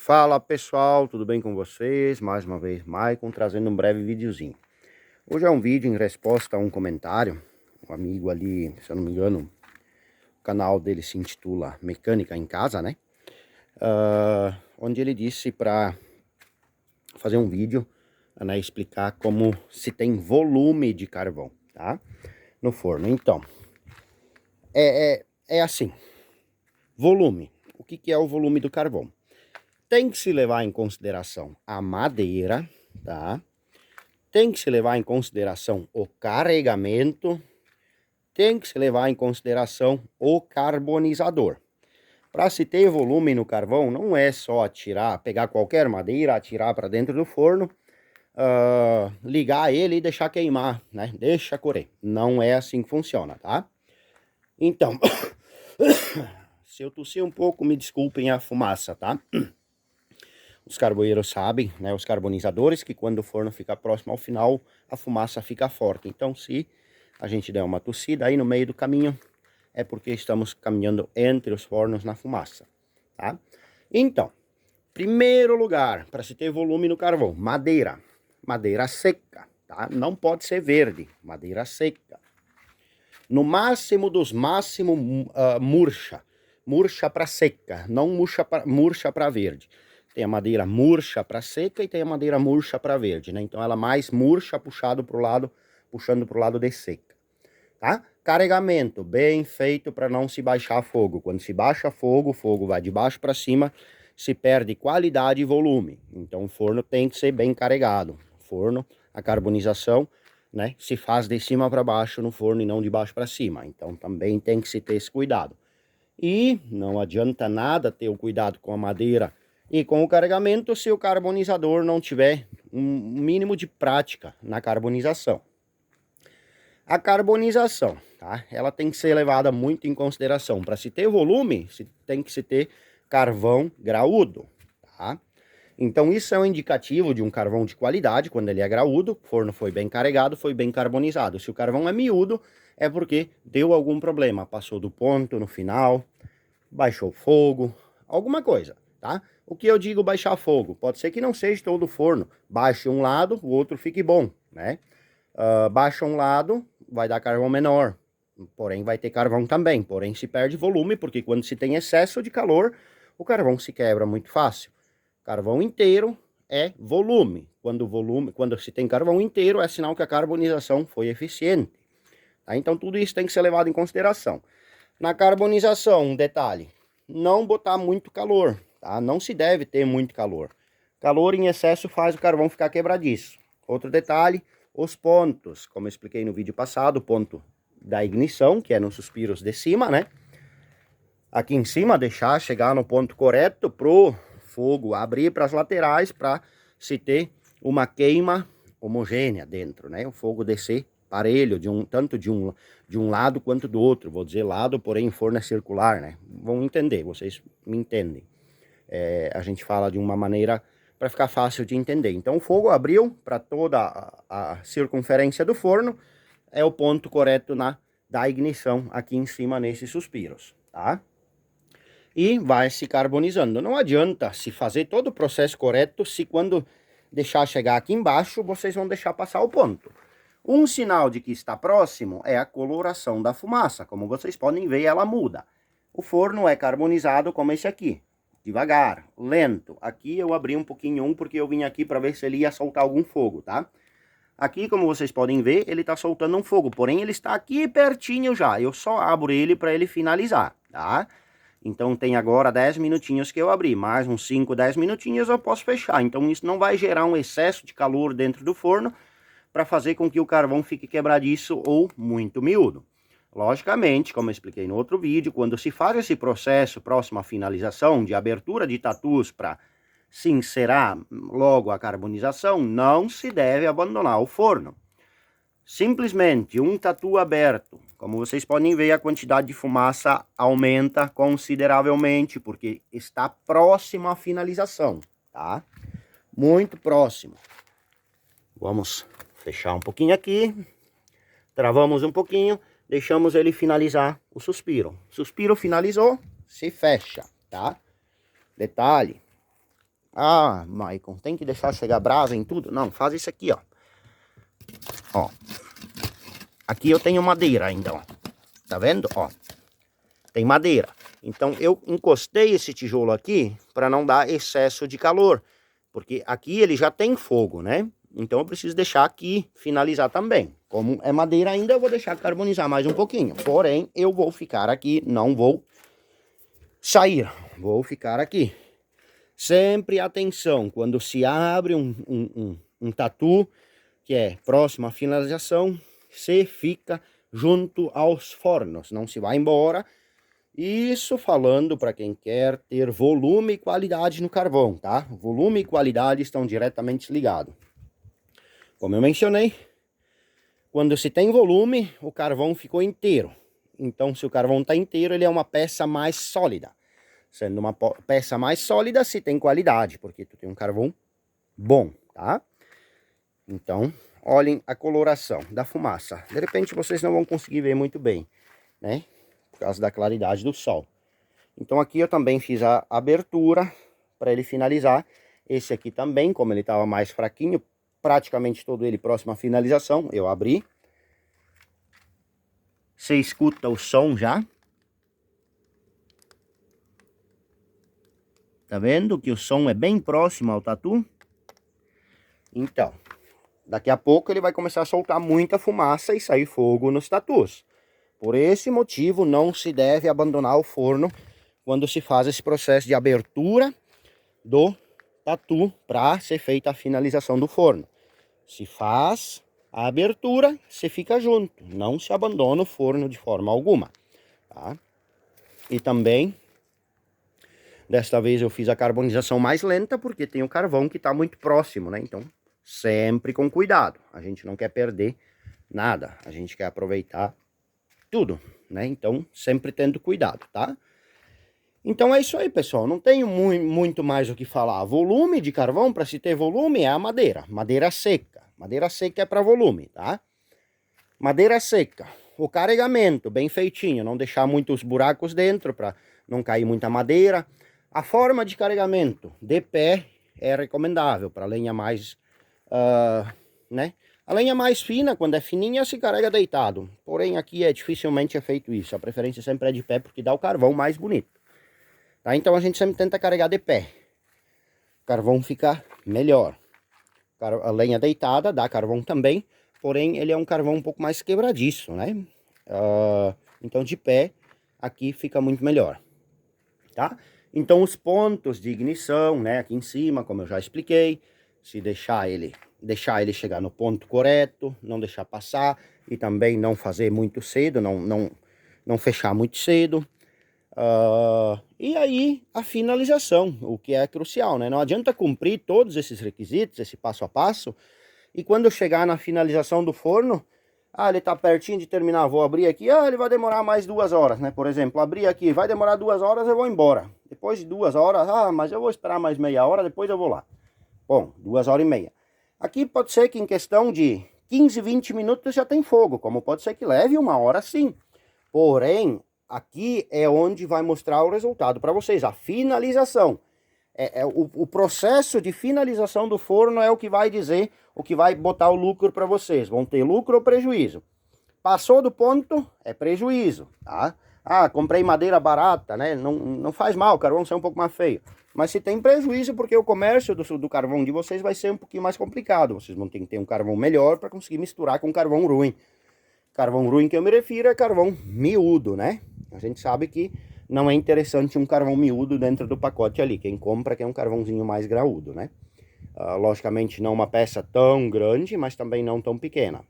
Fala pessoal, tudo bem com vocês? Mais uma vez, Maicon, trazendo um breve videozinho. Hoje é um vídeo em resposta a um comentário. Um amigo ali, se eu não me engano, o canal dele se intitula Mecânica em Casa, né? Onde ele disse para fazer um vídeo, né, explicar como se tem volume de carvão, tá? No forno. Então, é assim, volume. O que é o volume do carvão? Tem que se levar em consideração a madeira, tá? Tem que se levar em consideração o carregamento, tem que se levar em consideração o carbonizador. Para se ter volume no carvão, não é só atirar, pegar qualquer madeira, atirar para dentro do forno, ligar ele e deixar queimar, né? Deixa correr. Não é assim que funciona, tá? Então, se eu tossir um pouco, me desculpem a fumaça, tá? Os carboeiros sabem, né, os carbonizadores, que quando o forno fica próximo ao final, a fumaça fica forte. Então, se a gente der uma tossida aí no meio do caminho, é porque estamos caminhando entre os fornos na fumaça, tá? Então, primeiro lugar, para se ter volume no carvão, madeira. Madeira seca, tá? Não pode ser verde, madeira seca. No máximo dos máximos, murcha. Murcha para seca, não murcha para verde. Tem a madeira murcha para seca e tem a madeira murcha para verde, né? Então ela mais murcha puxando para o lado de seca, tá? Carregamento bem feito para não se baixar fogo. Quando se baixa fogo, o fogo vai de baixo para cima, se perde qualidade e volume. Então o forno tem que ser bem carregado. Forno, a carbonização, né, se faz de cima para baixo no forno e não de baixo para cima. Então também tem que se ter esse cuidado. E não adianta nada ter o cuidado com a madeira e com o carregamento se o carbonizador não tiver um mínimo de prática na carbonização. A carbonização, tá? Ela tem que ser levada muito em consideração. Para se ter volume, tem que se ter carvão graúdo, tá? Então isso é um indicativo de um carvão de qualidade, quando ele é graúdo, o forno foi bem carregado, foi bem carbonizado. Se o carvão é miúdo, é porque deu algum problema, passou do ponto no final, baixou fogo, alguma coisa, tá? O que eu digo baixar fogo? Pode ser que não seja todo o forno. Baixe um lado, o outro fique bom, né? Baixa um lado, vai dar carvão menor, porém vai ter carvão também, porém se perde volume, porque quando se tem excesso de calor, o carvão se quebra muito fácil. Carvão inteiro é volume. Quando se tem carvão inteiro, é sinal que a carbonização foi eficiente, tá? Então tudo isso tem que ser levado em consideração. Na carbonização, um detalhe, não botar muito calor, tá? Não se deve ter muito calor. Calor em excesso faz o carvão ficar quebradiço. Outro detalhe, os pontos, como eu expliquei no vídeo passado, o ponto da ignição, que é nos suspiros de cima, né? Aqui em cima, deixar chegar no ponto correto pro fogo abrir para as laterais, para se ter uma queima homogênea dentro, né? O fogo descer parelho, tanto de um lado quanto do outro. Vou dizer lado, porém o forno é circular, né? Vão entender, vocês me entendem. A gente fala de uma maneira para ficar fácil de entender. Então o fogo abriu para toda a circunferência do forno, é o ponto correto da ignição aqui em cima nesses suspiros, tá? E vai se carbonizando. Não adianta se fazer todo o processo correto se quando deixar chegar aqui embaixo, vocês vão deixar passar o ponto. Um sinal de que está próximo é a coloração da fumaça. Como vocês podem ver, ela muda. O forno é carbonizado como esse aqui. Devagar, lento. Aqui eu abri um pouquinho porque eu vim aqui para ver se ele ia soltar algum fogo, tá? Aqui, como vocês podem ver, ele está soltando um fogo. Porém, ele está aqui pertinho já. Eu só abro ele para ele finalizar, tá? Então tem agora 10 minutinhos que eu abri, mais uns 5, 10 minutinhos eu posso fechar. Então isso não vai gerar um excesso de calor dentro do forno para fazer com que o carvão fique quebradiço ou muito miúdo. Logicamente, como eu expliquei no outro vídeo, quando se faz esse processo próximo à finalização de abertura de tatus para se encerar logo a carbonização, não se deve abandonar o forno. Simplesmente um tatu aberto, como vocês podem ver, a quantidade de fumaça aumenta consideravelmente, porque está próximo à finalização, tá? Muito próximo. Vamos fechar um pouquinho aqui, travamos um pouquinho, deixamos ele finalizar o suspiro. Suspiro finalizou, se fecha, tá? Detalhe, Ah, Maicon, tem que deixar chegar brasa em tudo? Não, faz isso aqui, ó. Ó. Aqui eu tenho madeira ainda, ó. Tá vendo? Ó. Tem madeira. Então eu encostei esse tijolo aqui para não dar excesso de calor. Porque aqui ele já tem fogo, né? Então eu preciso deixar aqui finalizar também. Como é madeira ainda, eu vou deixar carbonizar mais um pouquinho. Porém, eu vou ficar aqui, não vou sair. Vou ficar aqui. Sempre atenção, quando se abre um tatu, que é próximo à finalização, se fica junto aos fornos, não se vai embora. Isso falando para quem quer ter volume e qualidade no carvão, tá? Volume e qualidade estão diretamente ligados. Como eu mencionei, quando se tem volume, o carvão ficou inteiro. Então, se o carvão está inteiro, ele é uma peça mais sólida. Sendo uma peça mais sólida, se tem qualidade, porque tu tem um carvão bom, tá? Então, olhem a coloração da fumaça. De repente, vocês não vão conseguir ver muito bem, né? Por causa da claridade do sol. Então, aqui eu também fiz a abertura para ele finalizar. Esse aqui também, como ele estava mais fraquinho, praticamente todo ele próximo à finalização, eu abri. Você escuta o som já? Tá vendo que o som é bem próximo ao tatu? Então, daqui a pouco ele vai começar a soltar muita fumaça e sair fogo nos tatus. Por esse motivo, não se deve abandonar o forno quando se faz esse processo de abertura do tatu para ser feita a finalização do forno. Se faz a abertura, se fica junto, não se abandona o forno de forma alguma, tá? E também, desta vez eu fiz a carbonização mais lenta porque tem o carvão que está muito próximo, né? Então, sempre com cuidado. A gente não quer perder nada, a gente quer aproveitar tudo, né? Então, sempre tendo cuidado, tá? Então é isso aí, pessoal. Não tenho muito mais o que falar. Volume de carvão, para se ter volume, é a madeira. Madeira seca. Madeira seca é para volume, tá? Madeira seca. O carregamento, bem feitinho. Não deixar muitos buracos dentro para não cair muita madeira. A forma de carregamento, de pé, é recomendável para lenha mais... né? A lenha mais fina, quando é fininha, se carrega deitado. Porém, aqui dificilmente é feito isso. A preferência sempre é de pé, porque dá o carvão mais bonito. Tá? Então a gente sempre tenta carregar de pé. O carvão fica melhor. A lenha deitada dá carvão também, porém ele é um carvão um pouco mais quebradiço, né? Então de pé aqui fica muito melhor, tá? Então os pontos de ignição, né? Aqui em cima, como eu já expliquei, se deixar ele chegar no ponto correto, não deixar passar e também não fazer muito cedo, não fechar muito cedo. E aí a finalização, o que é crucial, né? Não adianta cumprir todos esses requisitos, esse passo a passo, e quando chegar na finalização do forno, ele tá pertinho de terminar, vou abrir aqui, ele vai demorar mais 2 horas, né? Por exemplo, abrir aqui, vai demorar 2 horas, eu vou embora. Depois de 2 horas, mas eu vou esperar mais meia hora, depois eu vou lá. Bom, 2h30. Aqui pode ser que em questão de 15, 20 minutos já tem fogo, como pode ser que leve 1 hora sim. Porém, aqui é onde vai mostrar o resultado para vocês, a finalização. O processo de finalização do forno é o que vai dizer, o que vai botar o lucro para vocês. Vão ter lucro ou prejuízo. Passou do ponto, é prejuízo, tá? Comprei madeira barata, né? Não faz mal, o carvão sai um pouco mais feio. Mas se tem prejuízo, porque o comércio do carvão de vocês vai ser um pouquinho mais complicado. Vocês vão ter que ter um carvão melhor para conseguir misturar com carvão ruim. Carvão ruim que eu me refiro é carvão miúdo, né? A gente sabe que não é interessante um carvão miúdo dentro do pacote ali. Quem compra quer um carvãozinho mais graúdo, né? Logicamente não uma peça tão grande, mas também não tão pequena.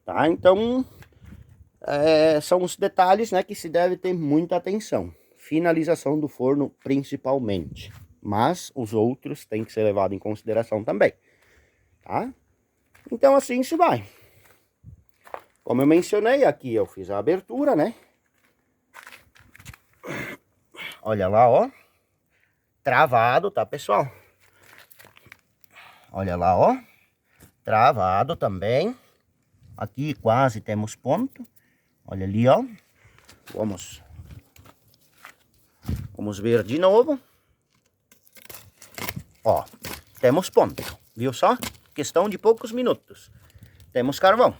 Tá? Então, são os detalhes, né, que se deve ter muita atenção. Finalização do forno principalmente. Mas os outros têm que ser levados em consideração também. Tá? Então assim se vai. Como eu mencionei, aqui eu fiz a abertura, né? Olha lá, ó. Travado, tá, pessoal? Olha lá, ó. Travado também. Aqui quase temos ponto. Olha ali, ó. Vamos ver de novo. Ó, temos ponto, viu só? Questão de poucos minutos. Temos carvão.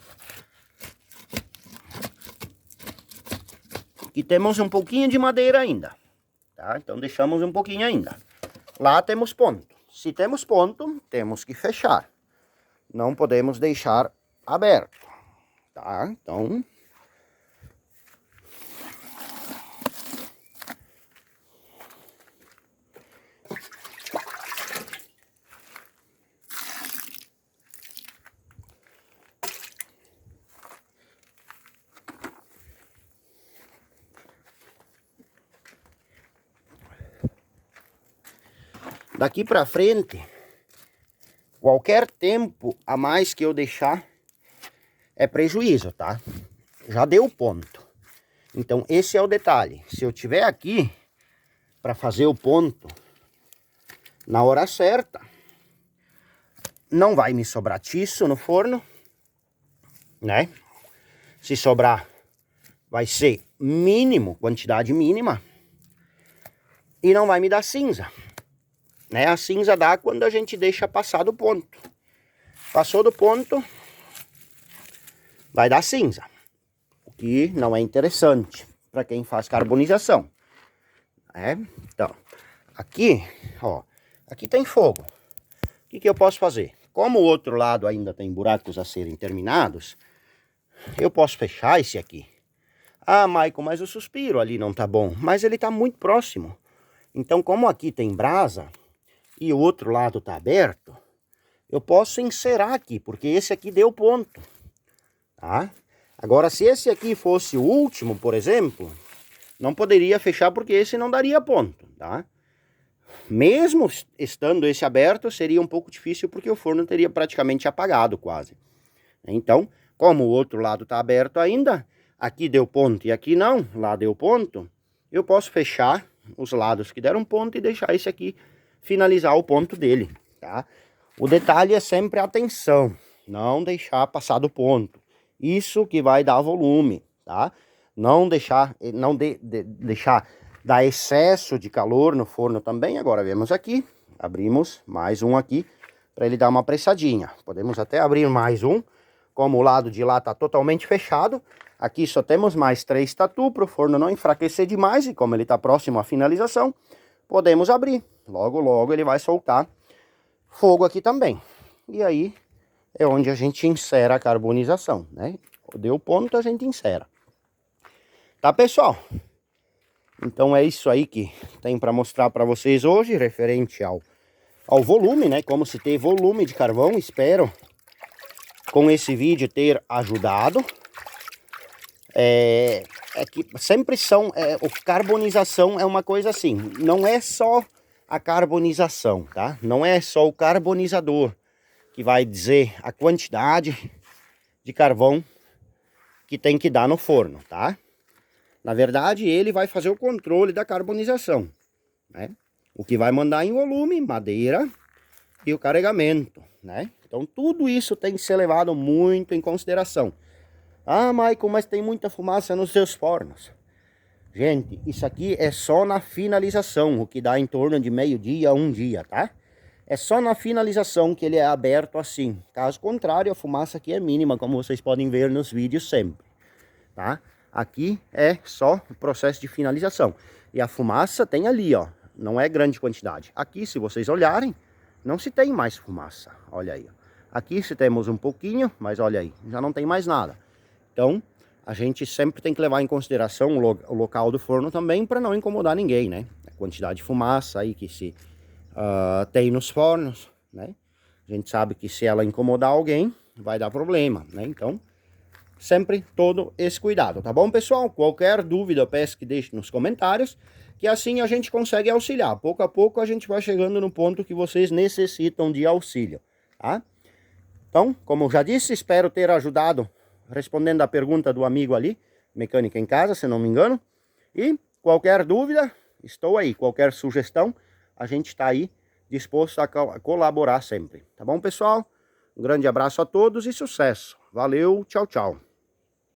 Aqui temos um pouquinho de madeira ainda, tá? Então deixamos um pouquinho ainda. Lá temos ponto. Se temos ponto, temos que fechar. Não podemos deixar aberto, tá? Então... daqui pra frente, qualquer tempo a mais que eu deixar é prejuízo, tá? Já deu ponto. Então esse é o detalhe. Se eu tiver aqui para fazer o ponto na hora certa, não vai me sobrar tiço no forno, né? Se sobrar, vai ser mínimo, quantidade mínima, e não vai me dar cinza. Né? A cinza dá quando a gente deixa passar do ponto. Passou do ponto, vai dar cinza, o que não é interessante para quem faz carbonização. Então, aqui, ó, aqui tem fogo. O que eu posso fazer? Como o outro lado ainda tem buracos a serem terminados, eu posso fechar esse aqui. Ah, Maicon, mas o suspiro ali não tá bom. Mas ele tá muito próximo. Então, como aqui tem brasa e o outro lado tá aberto, eu posso encerar aqui, porque esse aqui deu ponto, tá? Agora, se esse aqui fosse o último, por exemplo, não poderia fechar porque esse não daria ponto, tá? Mesmo estando esse aberto, seria um pouco difícil porque o forno teria praticamente apagado quase. Então, como o outro lado está aberto ainda, aqui deu ponto e aqui não, lá deu ponto, eu posso fechar os lados que deram ponto e deixar esse aqui finalizar o ponto dele, tá? O detalhe é sempre a atenção, não deixar passar do ponto. Isso que vai dar volume, tá? Não deixar, deixar dar excesso de calor no forno também. Agora vemos aqui, abrimos mais um aqui para ele dar uma pressadinha. Podemos até abrir mais um, como o lado de lá está totalmente fechado. Aqui só temos mais 3 tatu para o forno não enfraquecer demais, e como ele está próximo à finalização, podemos abrir. Logo, logo ele vai soltar fogo aqui também. E aí é onde a gente insera a carbonização, né? Deu ponto, a gente insera. Tá, pessoal? Então é isso aí que tem para mostrar para vocês hoje, referente ao volume, né? Como se ter volume de carvão. Espero com esse vídeo ter ajudado. É que sempre são... carbonização é uma coisa assim, não é só a carbonização, tá? Não é só o carbonizador que vai dizer a quantidade de carvão que tem que dar no forno, tá? Na verdade, ele vai fazer o controle da carbonização, né? O que vai mandar em volume, madeira e o carregamento, né? Então, tudo isso tem que ser levado muito em consideração. Ah, Maicon, mas tem muita fumaça nos seus fornos. Gente, isso aqui é só na finalização, o que dá em torno de meio-dia a 1 dia, tá? É só na finalização que ele é aberto assim. Caso contrário, a fumaça aqui é mínima, como vocês podem ver nos vídeos sempre, tá? Aqui é só o processo de finalização. E a fumaça tem ali, ó. Não é grande quantidade. Aqui, se vocês olharem, não se tem mais fumaça. Olha aí. Aqui se temos um pouquinho, mas olha aí, já não tem mais nada. Então, a gente sempre tem que levar em consideração o local do forno também, para não incomodar ninguém, né? A quantidade de fumaça aí que se tem nos fornos, né? A gente sabe que se ela incomodar alguém, vai dar problema, né? Então, sempre todo esse cuidado, tá bom, pessoal? Qualquer dúvida, eu peço que deixe nos comentários, que assim a gente consegue auxiliar. Pouco a pouco a gente vai chegando no ponto que vocês necessitam de auxílio, tá? Então, como eu já disse, espero ter ajudado respondendo a pergunta do amigo ali, Mecânica em Casa, se não me engano. E qualquer dúvida, estou aí. Qualquer sugestão, a gente está aí disposto a colaborar sempre. Tá bom, pessoal? Um grande abraço a todos e sucesso. Valeu, tchau, tchau.